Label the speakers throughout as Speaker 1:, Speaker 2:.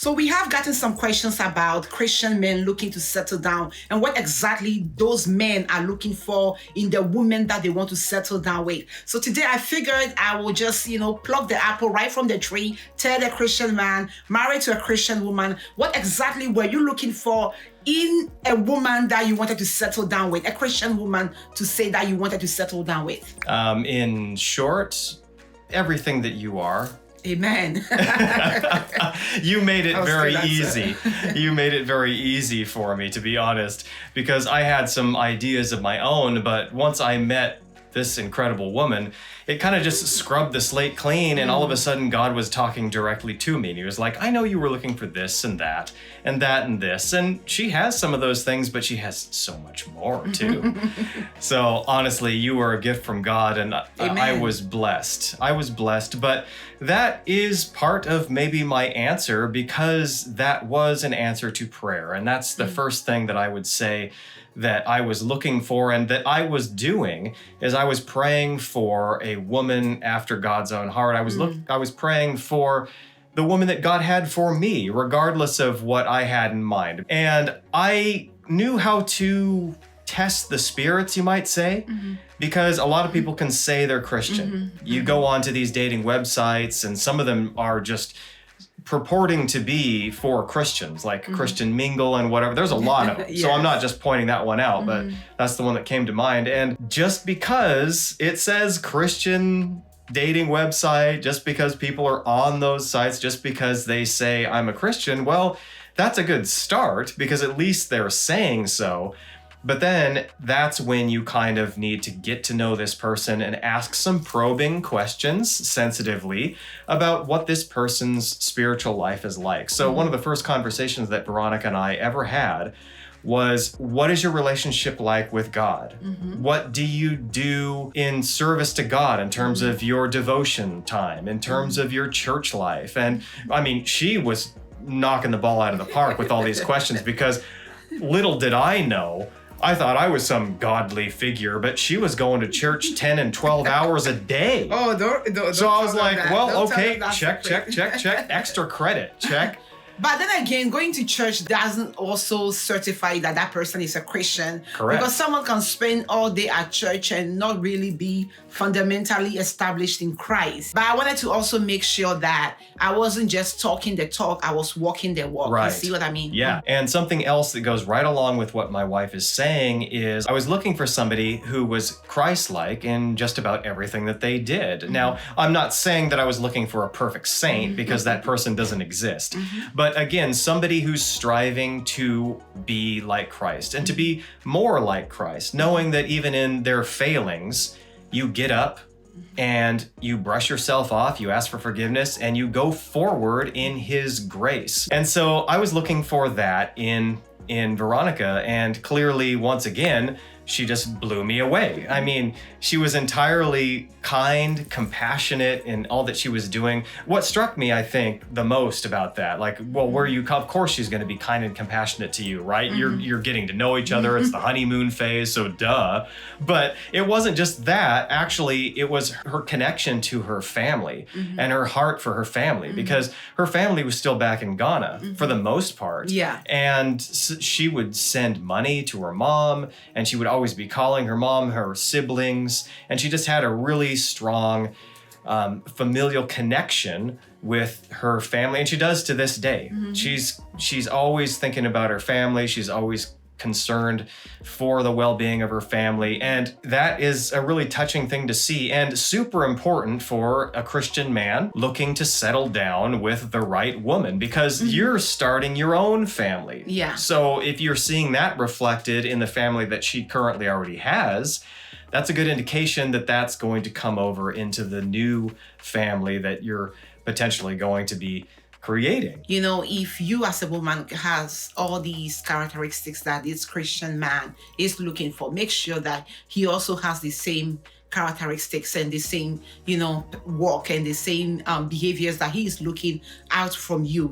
Speaker 1: So we have gotten some questions about Christian men looking to settle down and what exactly those men are looking for in the woman that they want to settle down with. So today I figured I will just, pluck the apple right from the tree, tell the Christian man, married to a Christian woman, what exactly were you looking for in a woman that you wanted to settle down with, a Christian woman to say that you wanted to settle down with?
Speaker 2: In short, everything that you are.
Speaker 1: Amen.
Speaker 2: You made it very easy. You made it very easy for me, to be honest, because I had some ideas of my own, but once I met this incredible woman, it kind of just scrubbed the slate clean, and all of a sudden God was talking directly to me, and he was like, I know you were looking for this and that and that and this, and she has some of those things, but she has so much more too. So honestly, you were a gift from God, and I was blessed. But that is part of maybe my answer, because that was an answer to prayer, and that's the first thing that I would say that I was looking for and that I was doing is I was praying for a woman after God's own heart. I was praying for the woman that God had for me, regardless of what I had in mind. And I knew how to test the spirits, you might say, because a lot of people can say they're Christian. You go onto these dating websites and some of them are just purporting to be for Christians, like Christian Mingle and whatever. There's a lot of them. Yes. So I'm not just pointing that one out, but that's the one that came to mind. And just because it says Christian dating website, just because people are on those sites, just because they say I'm a Christian, well, that's a good start because at least they're saying so. But then that's when you kind of need to get to know this person and ask some probing questions sensitively about what this person's spiritual life is like. So one of the first conversations that Veronica and I ever had was, what is your relationship like with God? What do you do in service to God in terms of your devotion time, in terms of your church life? And I mean, she was knocking the ball out of the park with all these questions, because little did I know, I thought I was some godly figure, but she was going to church 10 and 12 hours a day.
Speaker 1: Oh, don't
Speaker 2: so I was like, well,
Speaker 1: don't
Speaker 2: okay, check. Extra credit, check.
Speaker 1: But then again, going to church doesn't also certify that that person is a Christian.
Speaker 2: Correct.
Speaker 1: Because someone can spend all day at church and not really be fundamentally established in Christ. But I wanted to also make sure that I wasn't just talking the talk, I was walking the walk.
Speaker 2: Right.
Speaker 1: You see what I mean?
Speaker 2: Yeah. And something else that goes right along with what my wife is saying is I was looking for somebody who was Christlike in just about everything that they did. Now, I'm not saying that I was looking for a perfect saint, because that person doesn't exist. But again, somebody who's striving to be like Christ and to be more like Christ, knowing that even in their failings, you get up and you brush yourself off, you ask for forgiveness, and you go forward in his grace. And so I was looking for that in Veronica, and clearly, once again, she just blew me away. I mean, she was entirely kind, compassionate in all that she was doing. What struck me, I think, the most about that, like, well, of course she's going to be kind and compassionate to you, right? You're getting to know each other. It's the honeymoon phase, so duh. But it wasn't just that. Actually, it was her connection to her family and her heart for her family, because her family was still back in Ghana for the most part.
Speaker 1: Yeah.
Speaker 2: And she would send money to her mom, and she would always be calling her mom, her siblings, and she just had a really strong familial connection with her family, and she does to this day. She's always thinking about her family. She's always concerned for the well-being of her family, and that is a really touching thing to see, and super important for a Christian man looking to settle down with the right woman, because you're starting your own family.
Speaker 1: Yeah.
Speaker 2: So if you're seeing that reflected in the family that she currently already has, that's a good indication that that's going to come over into the new family that you're potentially going to be creating.
Speaker 1: If you as a woman has all these characteristics that this Christian man is looking for, make sure that he also has the same characteristics and the same, walk and the same behaviors that he is looking out from you,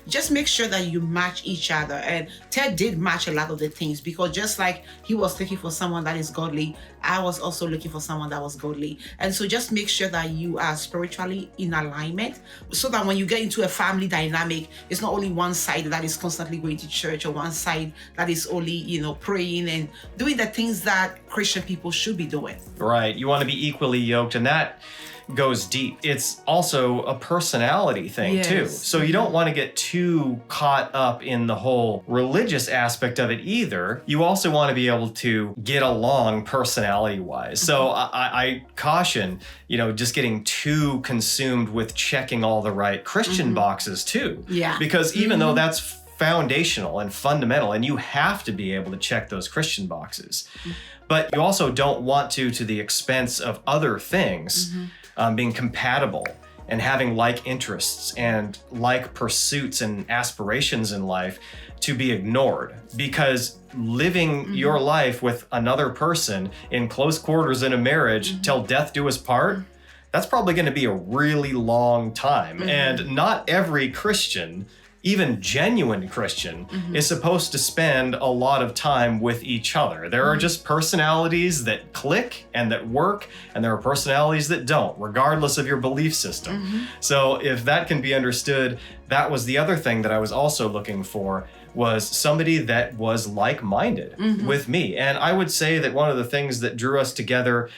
Speaker 1: Just make sure that you match each other. And Ted did match a lot of the things, because just like he was looking for someone that is godly, I was also looking for someone that was godly. And so just make sure that you are spiritually in alignment, so that when you get into a family dynamic, it's not only one side that is constantly going to church, or one side that is only, praying and doing the things that Christian people should be doing.
Speaker 2: Right. You want to be equally yoked, and that goes deep. It's also a personality thing too. So you don't want to get too caught up in the whole religious aspect of it either. You also want to be able to get along personality wise. So I caution, just getting too consumed with checking all the right Christian boxes too.
Speaker 1: Yeah.
Speaker 2: Because even though that's foundational and fundamental, and you have to be able to check those Christian boxes, but you also don't want to the expense of other things, being compatible and having like interests and like pursuits and aspirations in life to be ignored. Because living your life with another person in close quarters in a marriage till death do us part, that's probably going to be a really long time. And not every Christian, even genuine Christian, is supposed to spend a lot of time with each other. There are just personalities that click and that work, and there are personalities that don't, regardless of your belief system. So if that can be understood, that was the other thing that I was also looking for, was somebody that was like-minded with me. And I would say that one of the things that drew us together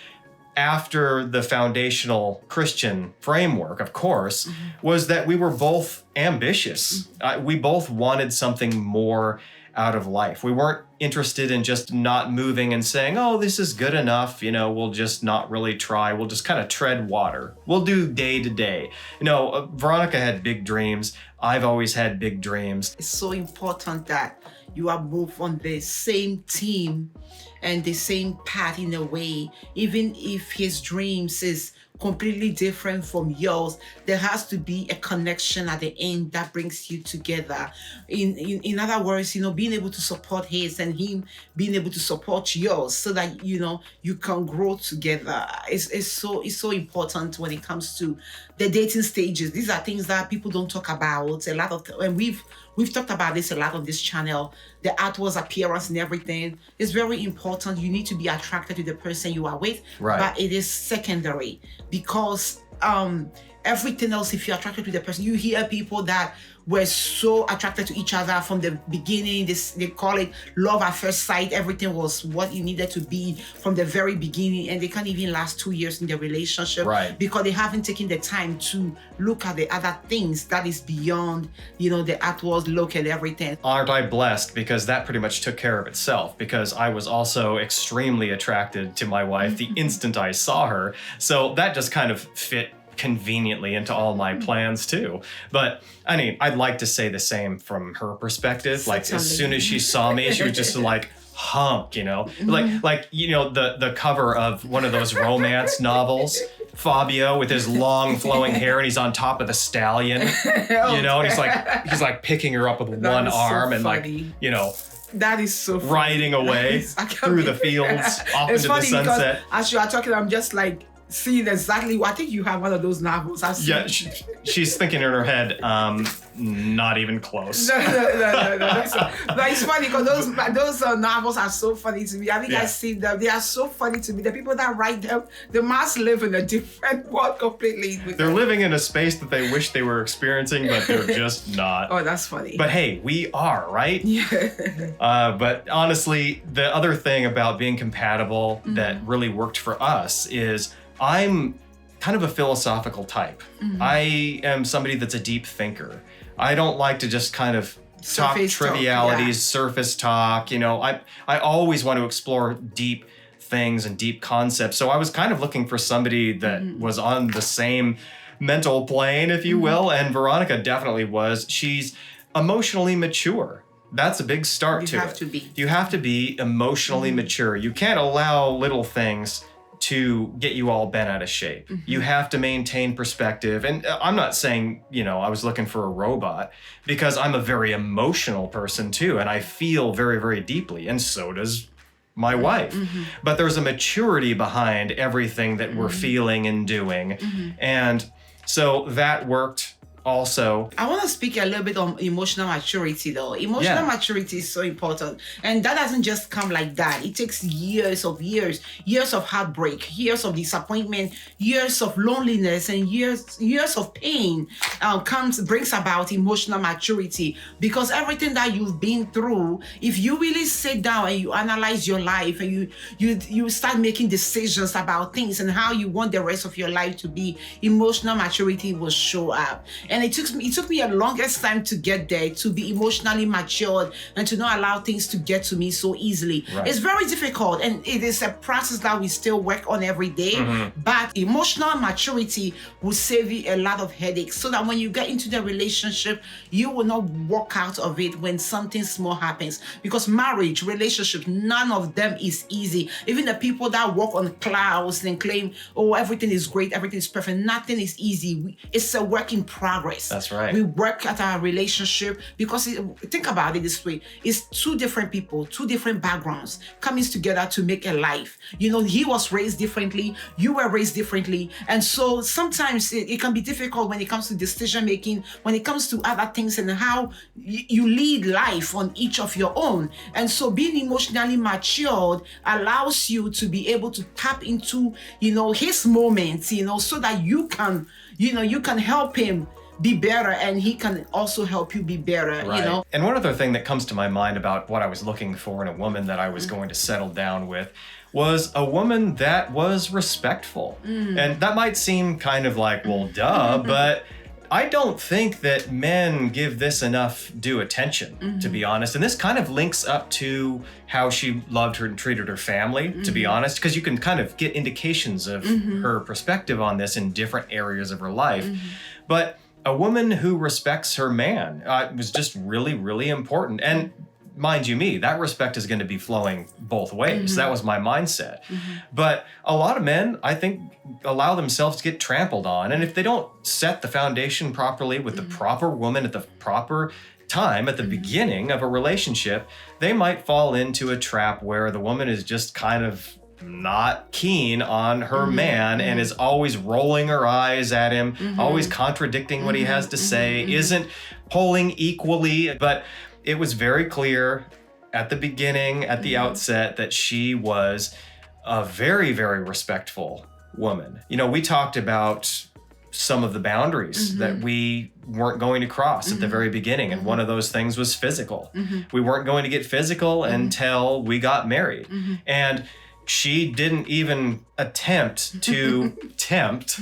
Speaker 2: after the foundational Christian framework, of course, was that we were both ambitious. We both wanted something more out of life. We weren't interested in just not moving and saying, oh, this is good enough. We'll just not really try. We'll just kind of tread water. We'll do day to day. Veronica had big dreams. I've always had big dreams.
Speaker 1: It's so important that you are both on the same team and the same path in a way. Even if his dreams is completely different from yours, there has to be a connection at the end that brings you together. In other words, being able to support his and him being able to support yours, so that you can grow together. It's so important when it comes to the dating stages. These are things that people don't talk about a lot of, and we've talked about this a lot on this channel. The outward appearance and everything is very important. You need to be attracted to the person you are with, but it is secondary, because everything else, if you're attracted to the person, you hear people that were so attracted to each other from the beginning. They call it love at first sight. Everything was what you needed to be from the very beginning, and they can't even last 2 years in the relationship, because they haven't taken the time to look at the other things that is beyond, the outward look and everything.
Speaker 2: Aren't I blessed? Because that pretty much took care of itself, because I was also extremely attracted to my wife the instant I saw her. So that just kind of fit conveniently into all my plans too. But I mean, I'd like to say the same from her perspective. Like, as soon as she saw me, she was just like hump, like the cover of one of those romance novels, Fabio with his long flowing hair, and he's on top of the stallion, and he's like picking her up with one arm, and
Speaker 1: that is so funny.
Speaker 2: Riding away through the fields off into the sunset.
Speaker 1: As you are talking, I'm just like seeing exactly. I think you have one of those novels.
Speaker 2: Yeah, she's thinking in her head, not even close.
Speaker 1: No. It's funny because those novels are so funny to me. I think I see them. They are so funny to me. The people that write them, they must live in a different world completely.
Speaker 2: They're living in a space that they wish they were experiencing, but they're just not.
Speaker 1: Oh, that's funny.
Speaker 2: But hey, we are, right?
Speaker 1: Yeah.
Speaker 2: But honestly, the other thing about being compatible that really worked for us is I'm kind of a philosophical type. I am somebody that's a deep thinker. I don't like to just kind of talk trivialities, surface talk. I always want to explore deep things and deep concepts. So I was kind of looking for somebody that was on the same mental plane, if you will. And Veronica definitely was. She's emotionally mature. That's a big start to it. You have to be emotionally mature. You can't allow little things to get you all bent out of shape. You have to maintain perspective. And I'm not saying, I was looking for a robot, because I'm a very emotional person too. And I feel very, very deeply. And so does my wife. But there's a maturity behind everything that we're feeling and doing. And so that worked also.
Speaker 1: I want to speak a little bit on emotional maturity though. Emotional maturity is so important. And that doesn't just come like that. It takes years of heartbreak, years of disappointment, years of loneliness, and years of pain brings about emotional maturity. Because everything that you've been through, if you really sit down and you analyze your life and you start making decisions about things and how you want the rest of your life to be, emotional maturity will show up. And it took me a longest time to get there, to be emotionally matured and to not allow things to get to me so easily. Right. It's very difficult, and it is a process that we still work on every day. But emotional maturity will save you a lot of headaches, so that when you get into the relationship, you will not walk out of it when something small happens. Because marriage, relationship, none of them is easy. Even the people that walk on clouds and claim, oh, everything is great, everything is perfect, nothing is easy. It's a work in progress.
Speaker 2: That's right.
Speaker 1: We work at our relationship because think about it this way. It's two different people, two different backgrounds coming together to make a life. You know, he was raised differently, you were raised differently. And so sometimes it can be difficult when it comes to decision making, when it comes to other things and how you lead life on each of your own. And so being emotionally matured allows you to be able to tap into, his moments, so that you can help him be better, and he can also help you be better,
Speaker 2: right. And one other thing that comes to my mind about what I was looking for in a woman that I was going to settle down with was a woman that was respectful. And that might seem kind of like, well, duh, but I don't think that men give this enough due attention, to be honest. And this kind of links up to how she loved her and treated her family, to be honest, because you can kind of get indications of her perspective on this in different areas of her life. But a woman who respects her man was just really, really important. And mind you me, that respect is going to be flowing both ways. That was my mindset. But a lot of men, I think, allow themselves to get trampled on. And if they don't set the foundation properly with the proper woman at the proper time at the beginning of a relationship, they might fall into a trap where the woman is just kind of not keen on her man and is always rolling her eyes at him, always contradicting what he has to say, isn't polling equally. But it was very clear at the beginning, at the outset, that she was a very, very respectful woman. We talked about some of the boundaries that we weren't going to cross at the very beginning. And one of those things was physical. We weren't going to get physical until we got married. And she didn't even attempt to tempt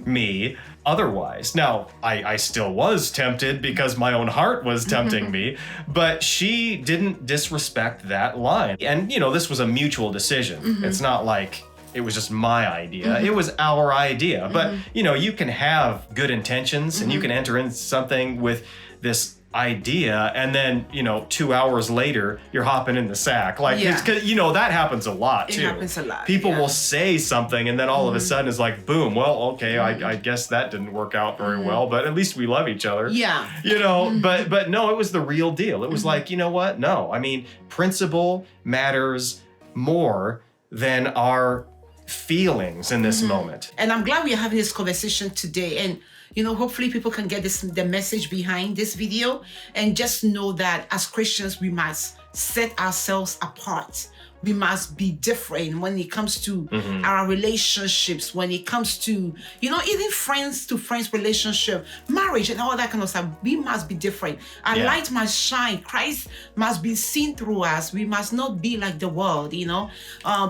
Speaker 2: me otherwise. Now, I still was tempted because my own heart was tempting me, but she didn't disrespect that line. And, this was a mutual decision. It's not like it was just my idea. It was our idea. But, you can have good intentions and you can enter into something with this idea, and then 2 hours later you're hopping in the sack, like that happens a lot too.
Speaker 1: It happens a lot.
Speaker 2: People will say something and then all of a sudden it's like, boom, well, okay, I guess that didn't work out very well, but at least we love each other. But no, it was the real deal. It was like, you know what, no, I mean, principle matters more than our feelings in this moment.
Speaker 1: And I'm glad we're having this conversation today, and hopefully people can get the message behind this video, and just know that as Christians, we must set ourselves apart. We must be different when it comes to our relationships, when it comes to, even friends to friends relationship, marriage and all that kind of stuff. We must be different. Our light must shine. Christ must be seen through us. We must not be like the world,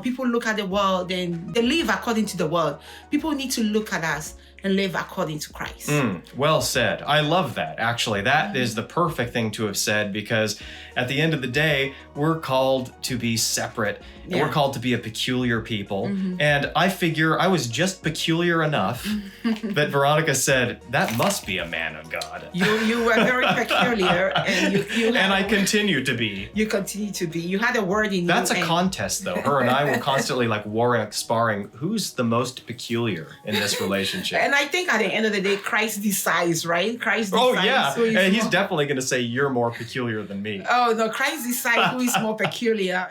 Speaker 1: People look at the world and they live according to the world. People need to look at us and live according to Christ.
Speaker 2: Well said. I love that. Actually, that is the perfect thing to have said, because at the end of the day, we're called to be separate. And we're called to be a peculiar people. And I figure I was just peculiar enough that Veronica said, that must be a man of God.
Speaker 1: You were very peculiar, and you
Speaker 2: and I continue to be.
Speaker 1: You continue to be. You had a word in you.
Speaker 2: That's a contest, though. Her and I were constantly warring, sparring. Who's the most peculiar in this relationship?
Speaker 1: And I think at the end of the day, Christ decides, right? Christ decides.
Speaker 2: Oh, yeah. And he's definitely going to say, you're more peculiar than me.
Speaker 1: Oh, no. Christ decides who is more peculiar.